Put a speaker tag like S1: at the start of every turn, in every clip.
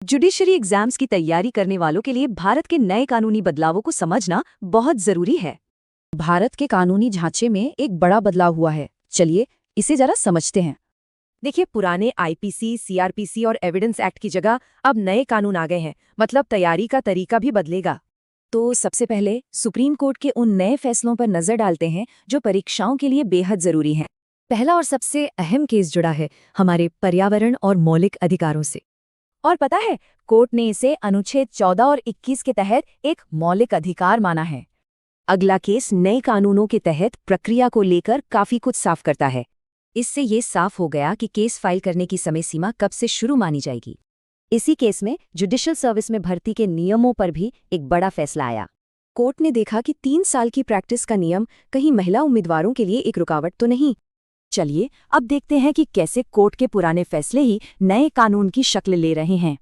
S1: Judiciary exams की तैयारी करने वालों के लिए भारत के नए कानूनी बदलावों को समझना बहुत जरूरी है।
S2: भारत के कानूनी ढांचे में एक बड़ा बदलाव हुआ है। चलिए इसे जरा समझते हैं।
S1: देखिए, पुराने आईपीसी, सीआरपीसी और एविडेंस एक्ट की जगह अब नए कानून आ गए हैं, मतलब तैयारी का तरीका भी बदलेगा। तो सबसे पहले सुप्रीम कोर्ट के उन नए फैसलों पर नजर डालते हैं जो परीक्षाओं के लिए बेहद जरूरी हैं। पहला और सबसे अहम केस जुड़ा है हमारे पर्यावरण और मौलिक अधिकारों से। और पता है, कोर्ट ने इसे अनुच्छेद 14 और 21 के तहत एक मौलिक अधिकार माना है। अगला केस नए कानूनों के तहत प्रक्रिया को लेकर काफी कुछ साफ करता है। इससे ये साफ हो गया कि केस फाइल करने की समय सीमा कब से शुरू मानी जाएगी। इसी केस में जुडिशल सर्विस में भर्ती के नियमों पर भी एक बड़ा फैसला आया। कोर्ट ने देखा कि 3 साल की प्रैक्टिस का नियम कहीं महिला उम्मीदवारों के लिए एक रुकावट तो नहीं। चलिए अब देखते हैं कि कैसे कोर्ट के पुराने फैसले ही नए कानून की शक्ल ले रहे हैं।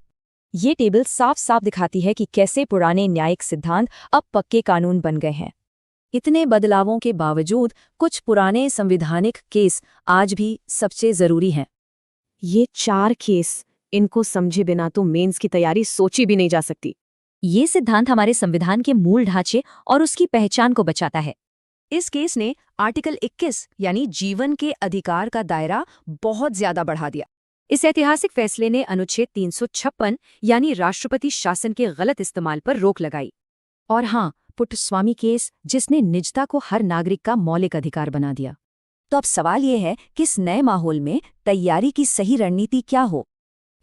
S1: ये टेबल साफ साफ दिखाती है कि कैसे पुराने न्यायिक सिद्धांत अब पक्के कानून बन गए हैं। इतने बदलावों के बावजूद कुछ पुराने संवैधानिक केस आज भी सबसे जरूरी हैं।
S3: ये 4 केस, इनको समझे बिना तो मेंस की तैयारी सोची भी नहीं जा सकती।
S1: ये सिद्धांत हमारे संविधान के मूल ढांचे और उसकी पहचान को बचाता है। इस केस ने आर्टिकल 21 यानी जीवन के अधिकार का दायरा बहुत ज्यादा बढ़ा दिया। इस ऐतिहासिक फैसले ने अनुच्छेद 356 यानी राष्ट्रपति शासन के गलत इस्तेमाल पर रोक लगाई। और हाँ, पुट्टस्वामी केस, जिसने निजता को हर नागरिक का मौलिक अधिकार बना दिया। तो अब सवाल ये है कि इस नए माहौल में तैयारी की सही रणनीति क्या हो।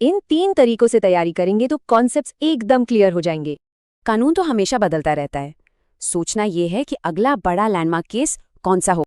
S1: इन 3 तरीकों से तैयारी करेंगे तो कॉन्सेप्ट्स एकदम क्लियर हो जाएंगे। कानून तो हमेशा बदलता रहता है। सोचना यह है कि अगला बड़ा लैंडमार्क केस कौन सा हो।